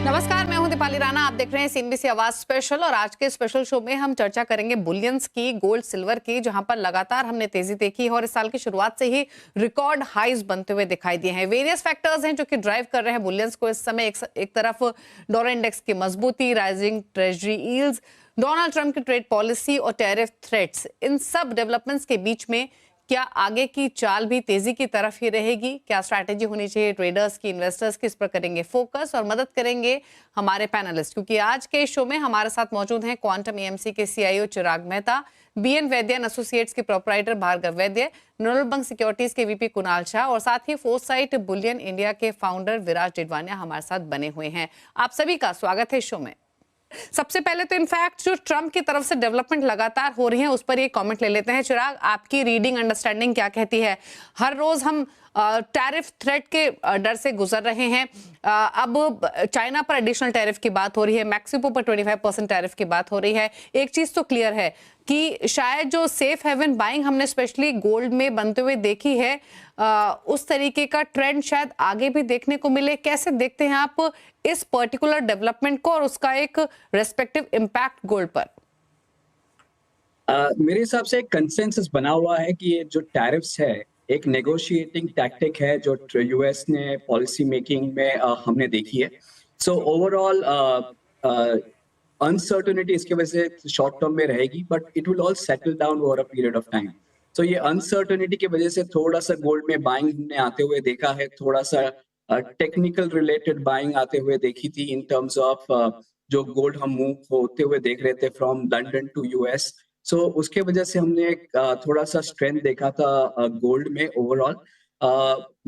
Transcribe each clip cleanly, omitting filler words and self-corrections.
नमस्कार, मैं हूं दीपाली राणा। आप देख रहे हैं सीएनबीसी आवाज स्पेशल और आज के स्पेशल शो में हम चर्चा करेंगे बुलियंस की, गोल्ड सिल्वर की, जहां पर लगातार हमने तेजी देखी है और इस साल की शुरुआत से ही रिकॉर्ड हाईज बनते हुए दिखाई दिए हैं। वेरियस फैक्टर्स हैं जो कि ड्राइव कर रहे हैं बुलियंस को इस समय। एक तरफ डॉलर इंडेक्स की मजबूती, rising treasury yields, Donald Trump की ट्रेड पॉलिसी और टैरिफ थ्रेट्स, इन सब डेवलपमेंट्स के बीच में क्या आगे की चाल भी तेजी की तरफ ही रहेगी? क्या स्ट्रैटेजी होनी चाहिए ट्रेडर्स की, इन्वेस्टर्स की? इस पर करेंगे फोकस और मदद करेंगे हमारे पैनलिस्ट, क्योंकि आज के शो में हमारे साथ मौजूद हैं क्वांटम एएमसी के CEO Chirag Mehta, BN Vaidya and associates के प्रोपराइटर भार्गव वैद्य, नर्मल बंग सिक्योरिटीज के वीपी कुणाल शाह और साथ ही फोरसाइट बुलियन इंडिया के फाउंडर विराज डिडवानिया हमारे साथ बने हुए हैं। आप सभी का स्वागत है शो में। सबसे पहले तो इनफैक्ट जो ट्रंप की तरफ से डेवलपमेंट लगातार हो रही है उस पर ये कमेंट ले लेते हैं। चिराग, आपकी रीडिंग, अंडरस्टैंडिंग क्या कहती है? हर रोज हम टैरिफ थ्रेट के डर से गुजर रहे हैं। अब चाइना पर एडिशनल टैरिफ की बात हो रही है, मैक्सिको पर 25% टैरिफ की बात हो रही है। एक चीज तो क्लियर है कि शायद जो सेफ हेवन बाइंग हमने स्पेशली गोल्ड में बनते हुए देखी है, उस तरीके का ट्रेंड शायद आगे भी देखने को मिले। कैसे देखते हैं आप इस पर्टिकुलर डेवलपमेंट को और उसका एक रेस्पेक्टिव इम्पैक्ट गोल्ड पर? मेरे हिसाब से एक कंसेंसस बना हुआ है कि ये जो टैरिफ्स है एक नेगोशिएटिंग टैक्टिक है जो यूएस ने पॉलिसी मेकिंग में हमने देखी है। सो ओवरऑल अनसर्टेनिटी इसकी वजह से शॉर्ट टर्म में रहेगी, but it will all settle down over a period of time. तो ये अनसर्टेनिटी की वजह से थोड़ा सा गोल्ड में बाइंग हमने आते हुए देखा है, थोड़ा सा टेक्निकल रिलेटेड बाइंग आते हुए देखी थी इन टर्म्स ऑफ जो गोल्ड हम मूव होते हुए देख रहे थे फ्रॉम लंदन टू यूएस। सो उसके वजह से हमने थोड़ा सा स्ट्रेंथ देखा था गोल्ड में ओवरऑल।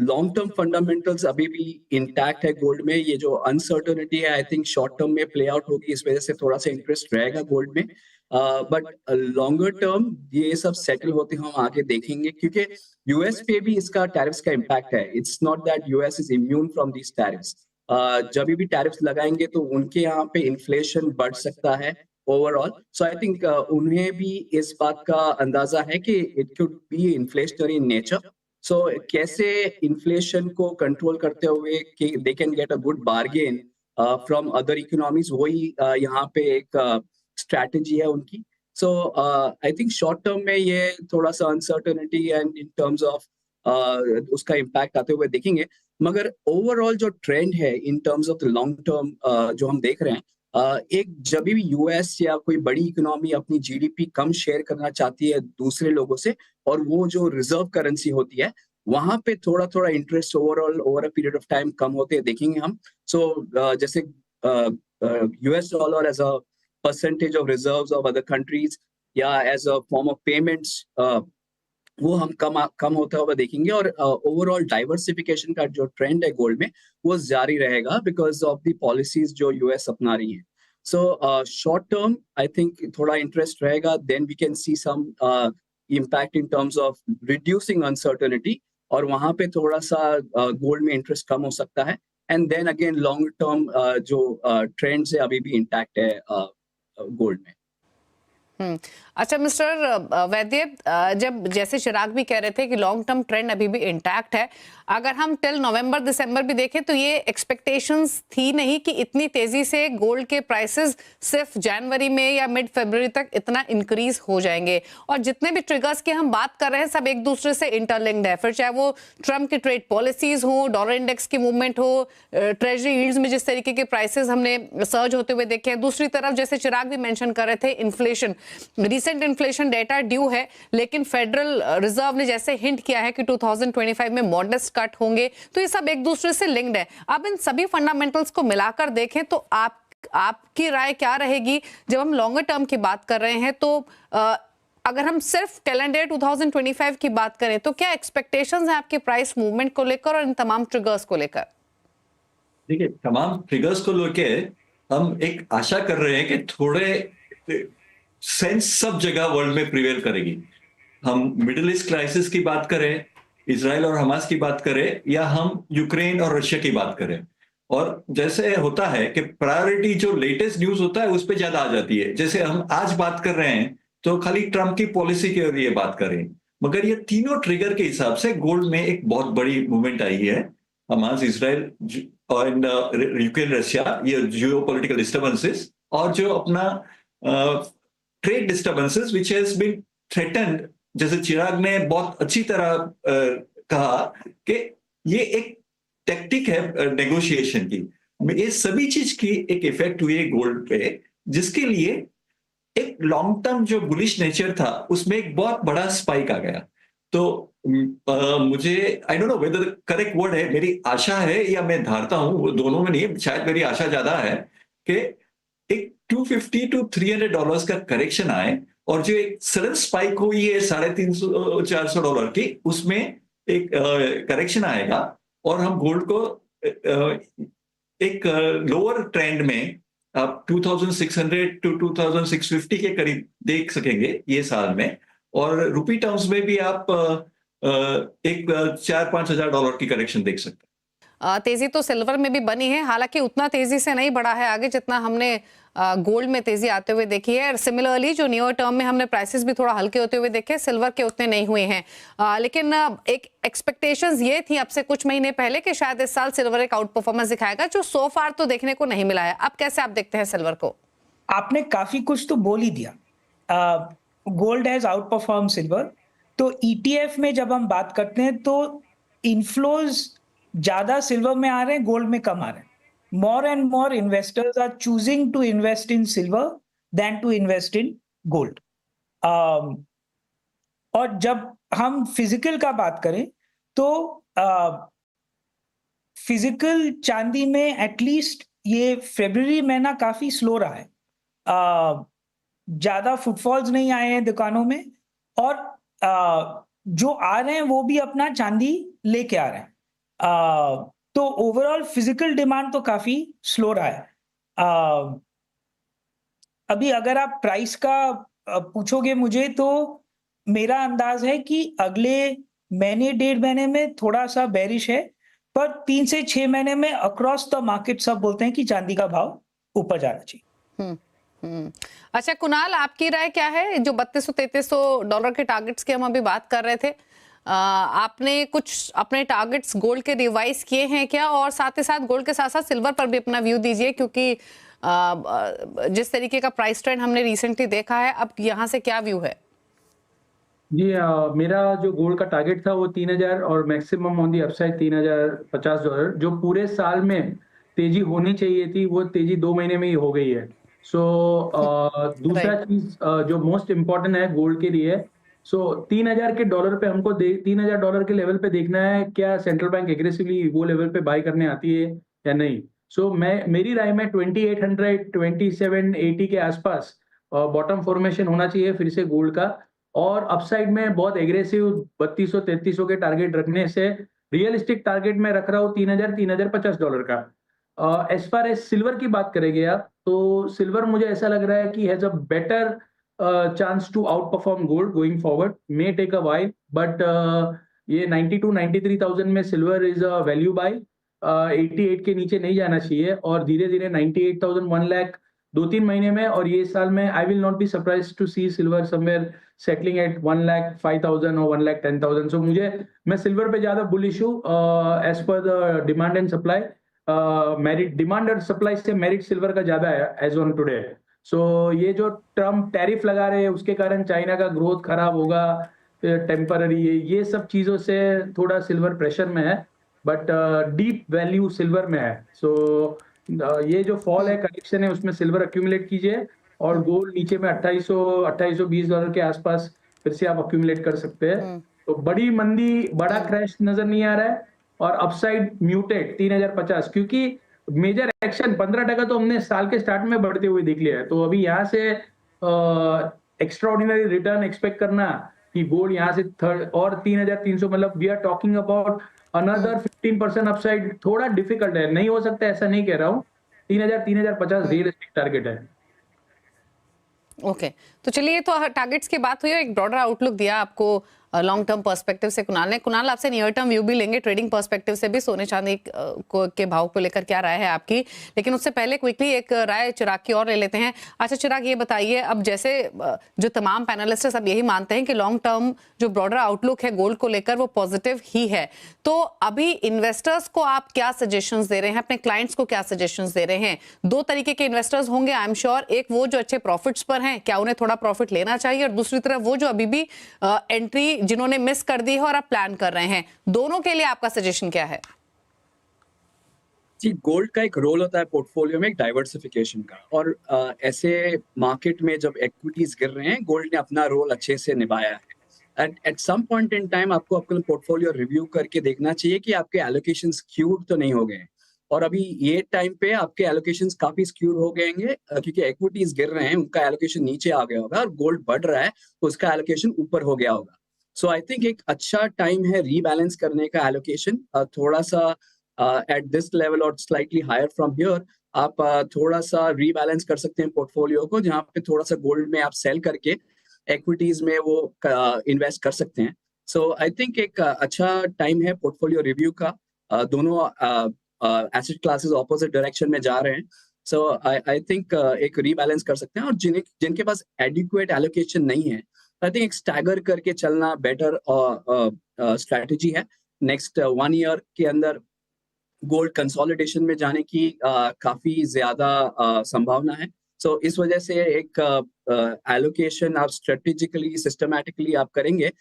लॉन्ग टर्म फंडामेंटल्स अभी भी इंटैक्ट है गोल्ड में। ये जो अनसर्टेनिटी है आई थिंक शॉर्ट टर्म में प्ले आउट होगी, इस वजह से थोड़ा सा इंटरेस्ट रहेगा गोल्ड में। बट लॉन्गर टर्म ये सब सेटल होते हम आगे देखेंगे, क्योंकि यूएस पे भी इसका टैरिफ्स का इम्पैक्ट है। It's not that US is immune from these tariffs. जब भी टैरिफ्स लगाएंगे तो उनके यहाँ पे इन्फ्लेशन बढ़ सकता है ओवरऑल। सो आई थिंक उन्हें भी इस बात का अंदाजा है कि it could be inflationary in nature. So कैसे इन्फ्लेशन को कंट्रोल करते हुए कि they can get a good bargain from other economies, वही यहाँ पे एक स्ट्रैटेजी है उनकी। So I think short term में ये थोड़ा सा uncertainty and in terms of उसका इम्पैक्ट आते हुए देखेंगे। मगर ओवरऑल जो ट्रेंड है in terms of the long term जो हम देख रहे हैं, एक जब भी यूएस या कोई बड़ी इकोनॉमी अपनी जीडीपी कम शेयर करना चाहती है दूसरे लोगों से, और वो जो रिजर्व करेंसी होती है वहां पे थोड़ा थोड़ा interest overall over a period of time कम होते देखेंगे हम। सो जैसे US dollar as a percentage of reserves of other countries या as a form of payments, वो हम कम होता हुआ देखेंगे। और ओवरऑल डाइवर्सिफिकेशन का जो ट्रेंड है गोल्ड में वो जारी रहेगा बिकॉज ऑफ द पॉलिसीज जो यूएस अपना रही है। So short term I think थोड़ा इंटरेस्ट रहेगा, then we can see some impact in terms of reducing uncertainty, और वहां पे थोड़ा सा गोल्ड में इंटरेस्ट कम हो सकता है। And then again long term जो ट्रेंड है अभी भी इंटैक्ट है गोल्ड में। अच्छा मिस्टर वैद्य, जब जैसे चिराग भी कह रहे थे कि लॉन्ग टर्म ट्रेंड अभी भी इंटैक्ट है, अगर हम टिल नवंबर दिसंबर भी देखें तो ये एक्सपेक्टेशंस थी नहीं कि इतनी तेजी से गोल्ड के प्राइसेस सिर्फ जनवरी में या मिड फरवरी तक इतना इंक्रीज हो जाएंगे। और जितने भी ट्रिगर्स की हम बात कर रहे हैं सब एक दूसरे से इंटरलिंक्ड है, फिर चाहे वो ट्रंप की ट्रेड पॉलिसीज हो, डॉलर इंडेक्स की मूवमेंट हो, ट्रेजरी यील्ड्स में जिस तरीके के प्राइसेस हमने सर्ज होते हुए देखे हैं। दूसरी तरफ जैसे चिराग भी मेंशन कर रहे थे, inflation, recent inflation data due है, लेकिन फेडरल रिजर्व ने जैसे हिंट किया है कि 2025 में मॉडेस्ट कट होंगे, तो ये सब एक दूसरे से लिंक्ड है। अब इन सभी फंडामेंटल्स को मिलाकर देखें तो आपकी राय क्या रहेगी? जब हम लॉन्गर टर्म की बात कर रहे हैं तो अगर हम सिर्फ कैलेंडर 2025 की बात करें तो क्या एक्सपेक्टेशंस हैं आपके प्राइस मूवमेंट को लेकर और इन तमाम ट्रिगर्स को लेकर? देखिए, तमाम ट्रिगर्स को लेके हम एक आशा कर रहे हैं कि थोड़े सेंस सब जगह वर्ल्ड में प्रिवेल करेगी। हम मिडिल ईस्ट क्राइसिस की बात करें, इजराइल और हमास की बात करें, या हम यूक्रेन और रशिया की बात करें, और जैसे होता है कि प्रायोरिटी जो लेटेस्ट न्यूज होता है उस पर ज्यादा आ जाती है। जैसे हम आज बात कर रहे हैं तो खाली ट्रंप की पॉलिसी के लिए बात करें, मगर ये तीनों ट्रिगर के हिसाब से गोल्ड में एक बहुत बड़ी मूवमेंट आई है। हमास इसराइल और यूक्रेन रशिया, ये जियो पोलिटिकल डिस्टर्बेंसेस, और जो अपना trade disturbances which has been threatened, जैसे चिराग ने बहुत अच्छी तरह कहा कि ये एक टेक्टिक है नेगोशिएशन की। ये सभी चीज की एक इफेक्ट हुई है गोल्ड पे, जिसके लिए एक लॉन्ग टर्म जो बुलिश नेचर था उसमें एक बहुत बड़ा स्पाइक आ गया। तो मुझे I don't know whether correct word है, मेरी आशा है या मैं धारता हूं, वो दोनों में नहीं, शायद मेरी आशा ज्यादा है कि एक $250 to $300 का करेक्शन आए, और जो एक सडन स्पाइक हुई है $350-400 की, उसमें एक करेक्शन आएगा और हम गोल्ड को एक लोअर ट्रेंड में आप 2600 to 2650 के करीब देख सकेंगे ये साल में, और रुपी टर्म्स में भी आप एक $4-5 की करेक्शन देख सकते हैं। तेजी तो सिल्वर में भी बनी है, हालांकि उतना तेजी से नहीं बढ़ा है आगे जितना हमने गोल्ड में तेजी आते हुए देखी है। सिमिलरली जो नियर टर्म में हमने प्राइसेस भी थोड़ा हल्के होते हुए देखे, सिल्वर के उतने नहीं हुए हैं। लेकिन एक एक्सपेक्टेशंस ये थी अब से कुछ महीने पहले कि शायद इस साल सिल्वर एक आउट परफॉर्मेंस दिखाएगा, जो सो फार तो देखने को नहीं मिला है। अब कैसे आप देखते हैं सिल्वर को? आपने काफी कुछ तो बोल ही दिया। Gold has out perform silver. तो ईटीएफ में जब हम बात करते हैं तो इनफ्लोज ज्यादा सिल्वर में आ रहे हैं, गोल्ड में कम आ रहे हैं। More and more investors are choosing to invest in silver than to invest in gold. और जब हम फिजिकल का बात करें तो फिजिकल चांदी में एटलीस्ट ये फरवरी महीना काफी स्लो रहा है। ज्यादा फुटफॉल्स नहीं आए हैं दुकानों में, और जो आ रहे हैं वो भी अपना चांदी लेके आ रहे हैं। तो ओवरऑल फिजिकल डिमांड तो काफी स्लो रहा है। अभी अगर आप प्राइस का पूछोगे मुझे, तो मेरा अंदाज है कि अगले महीने 1.5 महीने में थोड़ा सा बेरिश है, पर 3 से 6 महीने में अक्रॉस द मार्केट सब बोलते हैं कि चांदी का भाव ऊपर जाना चाहिए। अच्छा कुणाल, आपकी राय क्या है? जो $3200-3300 के टारगेट्स की हम अभी बात कर रहे थे, आपने कुछ अपने टारगेट्स गोल्ड के रिवाइज किए हैं क्या? और साथ ही साथ गोल्ड के साथ साथ सिल्वर पर भी अपना व्यू दीजिए, क्योंकि जिस तरीके का प्राइस ट्रेंड हमने रिसेंटली देखा है, अब यहाँ से क्या व्यू है? जी, मेरा जो गोल्ड का टारगेट था वो 3000 और मैक्सिमम ऑन दी अपसाइड $3050। जो पूरे साल में तेजी होनी चाहिए थी वो तेजी 2 महीने में ही हो गई है। दूसरा चीज जो मोस्ट इम्पोर्टेंट है गोल्ड के लिए, 3000 के डॉलर पे हमको $3000 के लेवल पे देखना है, क्या सेंट्रल बैंक एग्रेसिवली वो लेवल पे बाय करने आती है या नहीं। मेरी राय में 2800 2780 के आसपास बॉटम फॉर्मेशन होना चाहिए फिर से गोल्ड का, और अपसाइड में बहुत एग्रेसिव 3200-3300 के टारगेट रखने से रियलिस्टिक टारगेट में रख रहा हूँ $3000-3050 का। एज फार एज सिल्वर की बात करेंगे आप, तो सिल्वर मुझे ऐसा लग रहा है कि has a better chance to outperform gold going forward. May take a while, but ये 92-93,000 में silver is a value by. 88 के नीचे नहीं जाना चाहिए, और धीरे धीरे 98,000 1 लाख 2-3 महीने में, और ये साल में I will not be surprise to see silver somewhere settling at 1,05,000 और 1,10,000। सो मैं सिल्वर पे ज्यादा बुलिश हूँ as per the demand and supply. Merit demand और सप्लाई से मेरिट सिल्वर का ज्यादा है एज ऑन टुडे। ये जो ट्रम्प टैरिफ लगा रहे हैं उसके कारण चाइना का ग्रोथ खराब होगा टेम्पररी, ये सब चीजों से थोड़ा सिल्वर प्रेशर में है, बट डीप वैल्यू सिल्वर में है। ये जो फॉल है, करेक्शन है, उसमें सिल्वर अक्यूमुलेट कीजिए, और गोल्ड नीचे में $2820 के आसपास फिर से आप अक्यूमुलेट कर सकते हैं। तो बड़ी मंदी, बड़ा क्रैश नजर नहीं आ रहा है, और अपसाइड म्यूटेड 3050, क्योंकि मेजर एक्शन 15% तो हमने साल के स्टार्ट में बढ़ते हुए देख लिया है। तो अभी यहाँ से एक्स्ट्राऑर्डिनरी रिटर्न एक्सपेक्ट करना कि गोल्ड यहाँ से और 3300, मतलब we are talking about another 15% upside, थोड़ा डिफिकल्ट है, नहीं हो सकता ऐसा नहीं कह रहा हूँ। 3000-3050 रियलिस्टिक टारगेट है। ओके, तो चलिए, तो टारगेट्स की बात हुई, एक ब्रॉडर आउटलुक दिया आपको लॉन्ग टर्म पर्सपेक्टिव से कुणाल आपसे नियर टर्म व्यू भी लेंगे, ट्रेडिंग पर्सपेक्टिव से भी सोने चांदी के भाव को लेकर क्या राय है आपकी, लेकिन उससे पहले क्विकली एक राय चिराग की और ले लेते हैं। अच्छा चिराग, ये बताइए, अब जैसे जो तमाम पैनलिस्ट सब यही मानते हैं कि लॉन्ग टर्म जो ब्रॉडर आउटलुक है गोल्ड को लेकर वो पॉजिटिव ही है, तो अभी इन्वेस्टर्स को आप क्या सजेशंस दे रहे हैं, अपने क्लाइंट्स को क्या सजेशंस दे रहे हैं? दो तरीके के इन्वेस्टर्स होंगे आई एम श्योर, एक वो जो अच्छे प्रॉफिट्स पर हैं, क्या उन्हें थोड़ा प्रॉफिट लेना चाहिए, और दूसरी तरफ वो जो अभी भी एंट्री जिन्होंने मिस कर दी है और आप प्लान कर रहे हैं, दोनों के लिए आपका सजेशन क्या है? जी, गोल्ड का एक रोल होता है पोर्टफोलियो में, एक डाइवर्सिफिकेशन का, और ऐसे मार्केट में जब इक्विटीज गिर रहे हैं, गोल्ड ने अपना रोल अच्छे से निभाया है। At some point in time आपको अपना पोर्टफोलियो रिव्यू करके देखना चाहिए कि आपके एलोकेशन स्क्यूड तो नहीं हो गए हैं, और अभी ये टाइम पे आपके एलोकेशंस काफी स्क्यूड हो गए होंगे क्योंकि इक्विटीज गिर रहे हैं, उनका एलोकेशन नीचे आ गया होगा, और गोल्ड बढ़ रहा है तो उसका एलोकेशन ऊपर हो गया होगा। सो आई थिंक एक अच्छा टाइम है रीबैलेंस करने का एलोकेशन, थोड़ा सा एट दिस लेवल और स्लाइटली हायर फ्रॉम हियर आप थोड़ा सा रीबैलेंस कर सकते हैं पोर्टफोलियो को, जहाँ पे थोड़ा सा गोल्ड में आप सेल करके इक्विटीज में वो इन्वेस्ट कर सकते हैं। सो आई थिंक एक अच्छा टाइम है पोर्टफोलियो रिव्यू का। दोनों एसेट क्लासेस ऑपोजिट डायरेक्शन में जा रहे हैं, सो आई थिंक एक रीबैलेंस कर सकते हैं, और जिनके पास एडिक्वेट एलोकेशन नहीं है, आई थिंक एक स्टैगर करके चलना बेटर स्ट्रैटेजी है। नेक्स्ट 1 ईयर के अंदर गोल्ड कंसोलिडेशन में जाने की काफी ज्यादा संभावना है। सो इस वजह से एक एलोकेशन आप स्ट्रेटेजिकली सिस्टमैटिकली आप करेंगे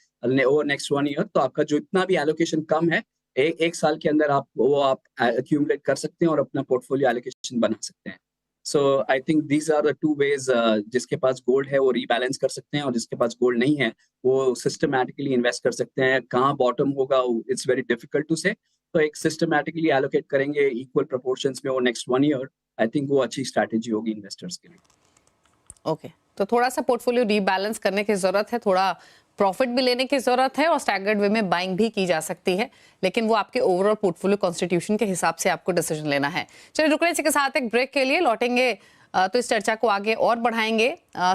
ओवर नेक्स्ट 1 ईयर, तो आपका जो इतना भी एलोकेशन कम है, एक साल के अंदर आप एक्यूमुलेट कर सकते हैं और अपना पोर्टफोलियो एलोकेशन बना सकते हैं। So I think these are the 2 ways, जिसके पास गोल्ड है वो रीबैलेंस कर सकते हैं, और जिसके पास गोल्ड नहीं है वो सिस्टमैटिकली इन्वेस्ट कर सकते हैं। कहाँ बॉटम होगा इट्स वेरी डिफिकल्ट टू से, तो एक सिस्टमैटिकली एलोकेट करेंगे इक्वल प्रोपोर्शंस में वो नेक्स्ट 1 ईयर, आई थिंक वो अच्छी स्ट्रैटेजी होगी इन्वेस्टर्स के लिए। ओके, तो थोड़ा सा पोर्टफोलियो रीबैलेंस करने की जरूरत है, थोड़ा प्रॉफिट भी लेने की जरूरत है, और स्टैगर्ड वे में बाइंग भी की जा सकती है, लेकिन वो आपके ओवरऑल पोर्टफोलियो कॉन्स्टिट्यूशन के हिसाब से आपको डिसीजन लेना है। चलिए रुकने इसी के साथ एक ब्रेक के लिए, लौटेंगे तो इस चर्चा को आगे और बढ़ाएंगे,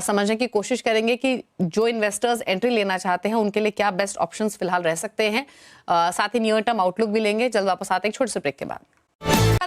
समझने की कोशिश करेंगे कि जो इन्वेस्टर्स एंट्री लेना चाहते हैं उनके लिए क्या बेस्ट ऑप्शंस फिलहाल रह सकते हैं, साथ ही नियर टर्म आउटलुक भी लेंगे। जल्द वापस आते हैं एक छोटे से ब्रेक के बाद।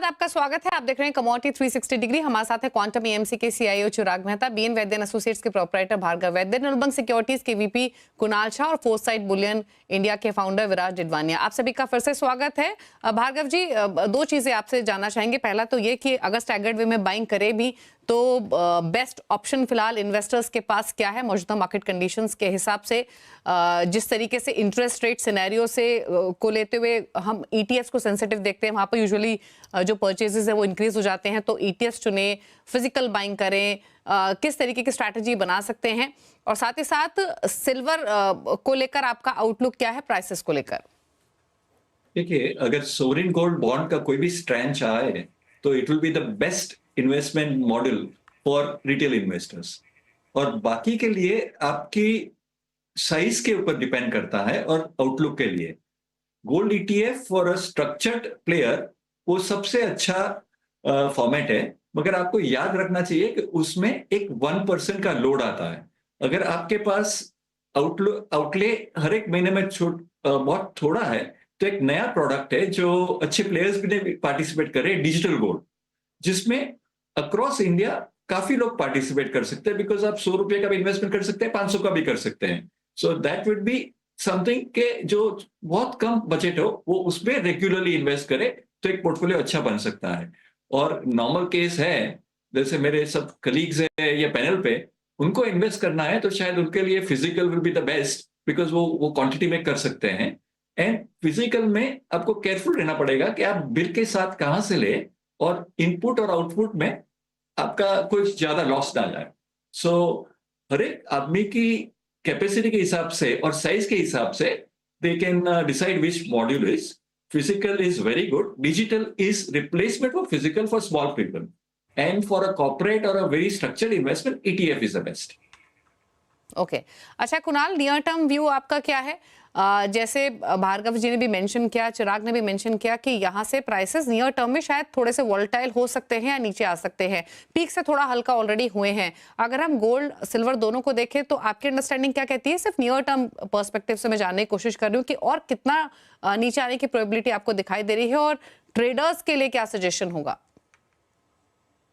आपका स्वागत है, आप देख रहे हैं कमोडिटी 360 डिग्री। हमारे साथ है क्वांटम एएमसी के CEO Chirag Mehta, BN Vaidya and associates के प्रोप्राइटर भार्गव वैद्य, निर्मल सिक्योरिटीज के वीपी कुणाल शाह और फोरसाइट बुलियन इंडिया के फाउंडर विराज डिडवानिया। आप सभी का फिर से स्वागत है। भार्गव जी, दो चीजें आपसे जानना चाहेंगे। पहला तो ये कि अगर स्टैगर्ड वे में बाइंग करे भी तो बेस्ट ऑप्शन फिलहाल इन्वेस्टर्स के पास क्या है मौजूदा मार्केट कंडीशंस के हिसाब से, जिस तरीके से इंटरेस्ट रेट सिनेरियो से को लेते हुए हम ईटीएफ्स को सेंसिटिव देखते हैं, वहां पर यूजुअली जो परचेजेस है वो इंक्रीज हो जाते हैं, तो ईटीएफ्स चुने, फिजिकल बाइंग करें, किस तरीके की स्ट्रैटेजी बना सकते हैं, और साथ ही साथ सिल्वर को लेकर आपका आउटलुक क्या है प्राइसेस को लेकर? देखिए, अगर सोवरिन गोल्ड बॉन्ड का कोई भी स्ट्रेंथ आए तो it will be the best investment model for retail investors, और बाकी के लिए आपकी साइज के ऊपर डिपेंड करता है, और आउटलुक के लिए gold ETF for a structured player वो सबसे अच्छा फॉर्मेट है, मगर आपको याद रखना चाहिए कि उसमें एक 1% का लोड आता है। अगर आपके पास आउटले हर एक महीने में बहुत थोड़ा है, तो एक नया प्रोडक्ट है जो अच्छे प्लेयर्स भी पार्टिसिपेट कर रहे हैं, डिजिटल गोल्ड, जिसमें अक्रॉस इंडिया काफी लोग पार्टिसिपेट कर सकते हैं, बिकॉज आप 100 रुपए का भी इन्वेस्टमेंट कर सकते हैं, 500 का भी कर सकते हैं। So that would be something के जो बहुत कम बजट हो वो उसमें रेगुलरली इन्वेस्ट करे तो एक पोर्टफोलियो अच्छा बन सकता है। और नॉर्मल केस है, जैसे मेरे सब कलीग्स है या पैनल पे, उनको इन्वेस्ट करना है तो शायद उनके लिए physical will be the best, because वो क्वांटिटी में कर सकते हैं। एंड फिजिकल में आपको केयरफुल रहना पड़ेगा कि आप बिल के साथ कहां से ले, और इनपुट और आउटपुट में आपका कोई ज्यादा लॉस ना जाए। सो हर एक आदमी की कैपेसिटी के हिसाब से और साइज के हिसाब से they can decide which module is. Physical is very good, digital is replacement for physical for small people, and for a corporate और a very structured investment ETF is the best. Okay, अच्छा Kunal, near term view आपका क्या है? जैसे भार्गव जी ने भी mention किया, चिराग ने भी मेंशन किया कि यहाँ से प्राइसेस नियर टर्म में शायद थोड़े से वॉलेटाइल हो सकते हैं या नीचे आ सकते हैं, पीक से थोड़ा हल्का ऑलरेडी हुए हैं। अगर हम गोल्ड सिल्वर दोनों को देखें तो आपकी अंडरस्टैंडिंग क्या कहती है? सिर्फ नियर टर्म पर्सपेक्टिव से मैं जानने की कोशिश कर रही हूँ कि और कितना नीचे आने की प्रोबेबिलिटी आपको दिखाई दे रही है और ट्रेडर्स के लिए क्या सजेशन होगा?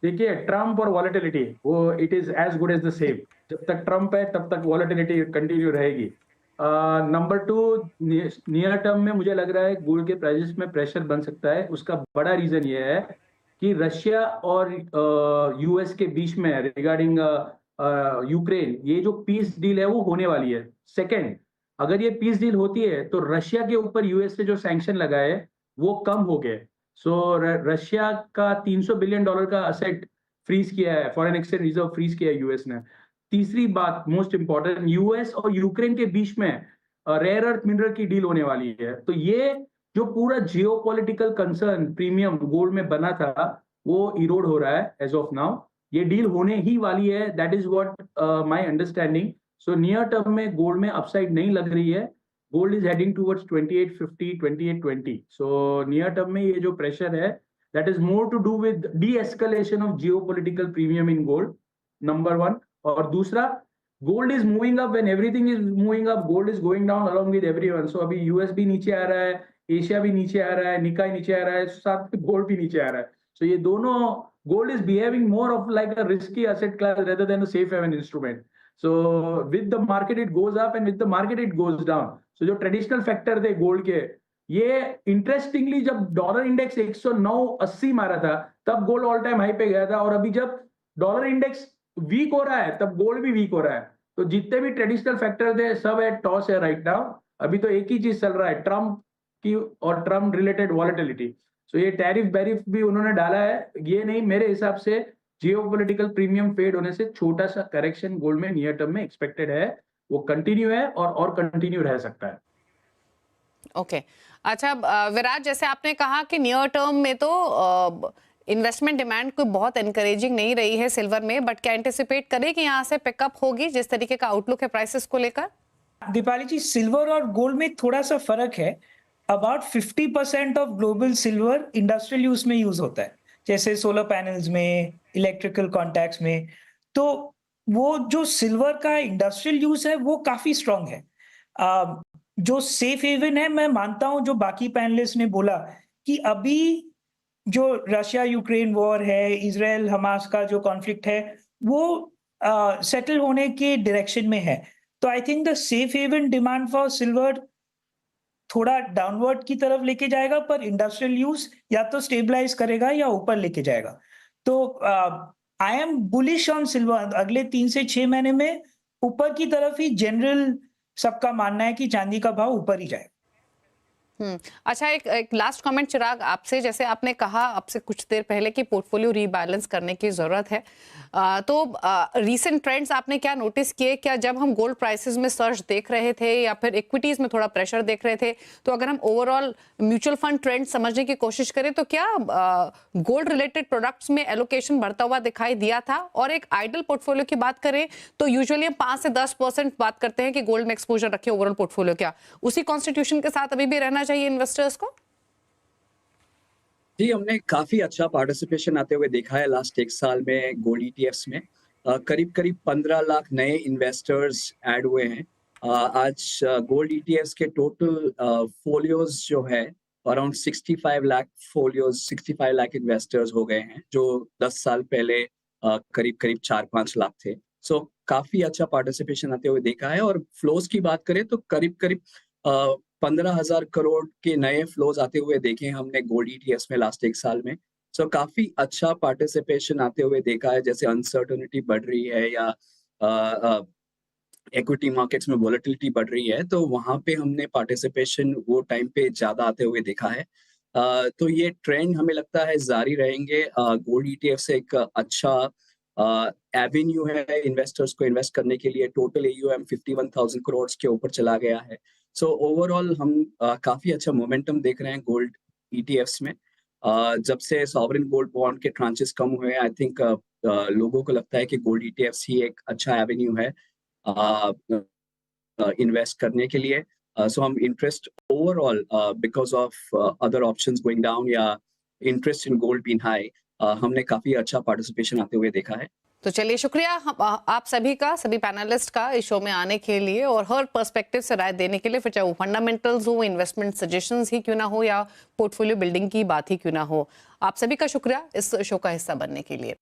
देखिए, ट्रम्प और वॉलेटिलिटी वो it is as good as the same. जब तक ट्रम्प है तब तक वॉलेटिलिटी कंटिन्यू रहेगी। नंबर 2, नियर टर्म में मुझे लग रहा है गोल्ड के प्राइसेस में प्रेशर बन सकता है। उसका बड़ा रीजन ये है कि रशिया और यूएस के बीच में रिगार्डिंग यूक्रेन ये जो पीस डील है वो होने वाली है। सेकेंड, अगर ये पीस डील होती है तो रशिया के ऊपर यूएस से जो सैंक्शन लगा है वो कम हो गए। सो रशिया का $300 बिलियन का असेट फ्रीज किया है, फॉरेन एक्सचेंज रिजर्व फ्रीज किया है यूएस ने। तीसरी बात मोस्ट इंपॉर्टेंट, यूएस और यूक्रेन के बीच में रेयर अर्थ मिनरल की डील होने वाली है। तो ये जो पूरा जियोपॉलिटिकल कंसर्न प्रीमियम गोल्ड में बना था वो इरोड हो रहा है एज ऑफ नाउ। ये डील होने ही वाली है, that is what my understanding. So near term में गोल्ड में अपसाइड नहीं लग रही है। Gold is heading towards 2850 2820। So near term में ये जो प्रेशर है that is more to do with deescalation of geopolitical premium in gold, number 1। और दूसरा, gold is moving up when everything is moving up, gold is going down along with everyone. So अभी US भी नीचे आ रहा है, Asia भी नीचे आ रहा है, निकाय नीचे आ रहा है, साथ में गोल्ड भी नीचे आ रहा है। सो ये दोनों, gold is behaving more of like a risky asset class rather than a safe haven instrument. So with the market it goes up and with the market it goes down. So जो traditional factor थे gold के, ये interestingly जब dollar index 109.80 मारा था तब gold all time high पे गया था, और अभी जब डॉलर इंडेक्स वीक हो रहा है तब गोल्ड भी वीक हो रहा है। तो जितने भी ट्रेडिशनल फैक्टर थे सब एट टॉस है राइट नाउ। अभी तो एक ही चीज चल रहा है, ट्रम्प की और ट्रम्प रिलेटेड वॉलेटिलिटी। सो ये टैरिफ बैरिफ भी उन्होंने डाला है, ये नहीं, मेरे हिसाब से जियोपॉलिटिकल प्रीमियम फेड होने से छोटा सा करेक्शन गोल्ड में नियर टर्म में एक्सपेक्टेड है, वो कंटिन्यू है और कंटिन्यू रह सकता है। ओके अच्छा, विराज, जैसे आपने कहा कि नियर टर्म में तो इन्वेस्टमेंट डिमांड कोई बहुत एनकरेजिंग नहीं रही है सिल्वर में, बट क्या एंटिसिपेट करें कि यहाँ से पिकअप होगी जिस तरीके का आउटलुक है प्राइसेस को लेकर? दीपाली जी, सिल्वर और गोल्ड में थोड़ा सा फर्क है। About 50% of global silver industrial use में यूज होता है, जैसे सोलर पैनल्स में, इलेक्ट्रिकल कॉन्टैक्ट्स में। तो वो जो सिल्वर का इंडस्ट्रियल यूज है वो काफी स्ट्रांग है। जो सेफ हेवन है, मैं मानता हूं जो बाकी पैनलिस्ट ने बोला कि अभी जो रशिया यूक्रेन वॉर है, इजराइल हमास का जो कॉन्फ्लिक्ट है, वो सेटल होने के डायरेक्शन में है। तो I think the safe haven demand for silver थोड़ा डाउनवर्ड की तरफ लेके जाएगा, पर इंडस्ट्रियल यूज या तो स्टेबलाइज करेगा या ऊपर लेके जाएगा। तो I am bullish on silver. अगले 3 से 6 महीने में ऊपर की तरफ ही जनरल सबका मानना है कि चांदी का भाव ऊपर ही जाएगा। अच्छा, एक लास्ट कमेंट चिराग आपसे, जैसे आपने कहा आपसे कुछ देर पहले कि पोर्टफोलियो रीबैलेंस करने की जरूरत है, तो रीसेंट ट्रेंड्स आपने क्या नोटिस किए? क्या जब हम गोल्ड प्राइसेस में सर्ज देख रहे थे या फिर इक्विटीज में थोड़ा प्रेशर देख रहे थे, तो अगर हम ओवरऑल म्यूचुअल फंड ट्रेंड समझने की कोशिश करें तो क्या गोल्ड रिलेटेड प्रोडक्ट्स में एलोकेशन बढ़ता हुआ दिखाई दिया था? और एक आइडल पोर्टफोलियो की बात करें तो यूजुअली हम 5 से 10% बात करते हैं कि गोल्ड में एक्सपोजर रखे ओवरऑल पोर्टफोलियो, क्या उसी कॉन्स्टिट्यूशन के साथ अभी भी रहना चाहिए इन्वेस्टर्स को? जी, हमने काफी अच्छा पार्टिसिपेशन आते हुए देखा है लास्ट 1 साल में गोल्ड ईटीएफ्स में। करीब 15 लाख नए इन्वेस्टर्स ऐड हुए हैं। आज गोल्ड ईटीएफ्स के टोटल फोलियोज जो है around 65 lakh folios, 65 lakh investors हो गए हैं, जो 10 साल पहले करीब 4-5 लाख थे। सो काफी अच्छा पार्टिसिपेशन आते हुए देखा है। और फ्लोज की बात करें तो करीब 15,000 करोड़ के नए फ्लोज आते हुए देखे हमने गोल्ड ईटीएफ्स में लास्ट 1 साल में। सो काफी अच्छा पार्टिसिपेशन आते हुए देखा है। जैसे अनसर्टेनिटी बढ़ रही है या इक्विटी मार्केट्स में वोलेटिलिटी बढ़ रही है, तो वहां पे हमने पार्टिसिपेशन वो टाइम पे ज्यादा आते हुए देखा है। तो ये ट्रेंड हमें लगता है जारी रहेंगे। गोल्ड ईटीएफ से एक अच्छा एवेन्यू है इन्वेस्टर्स को इन्वेस्ट करने के लिए। टोटल AUM 51,000 करोड़ के ऊपर चला गया है। सो ओवरऑल हम काफी अच्छा मोमेंटम देख रहे हैं गोल्ड ईटीएफ्स में। जब से सॉवरेन गोल्ड बॉन्ड के ट्रांचेस कम हुए, आई थिंक लोगों को लगता है कि गोल्ड ईटीएफ्स ही एक अच्छा एवेन्यू है इन्वेस्ट करने के लिए। सो हम interest overall because of other options going down या interest in gold being high, हमने काफी अच्छा पार्टिसिपेशन आते हुए देखा है। तो चलिए शुक्रिया आप सभी का, सभी पैनलिस्ट का इस शो में आने के लिए और हर पर्सपेक्टिव से राय देने के लिए, फिर चाहे वो फंडामेंटल्स हो, इन्वेस्टमेंट सजेशंस ही क्यों ना हो या पोर्टफोलियो बिल्डिंग की बात ही क्यों ना हो। आप सभी का शुक्रिया इस शो का हिस्सा बनने के लिए।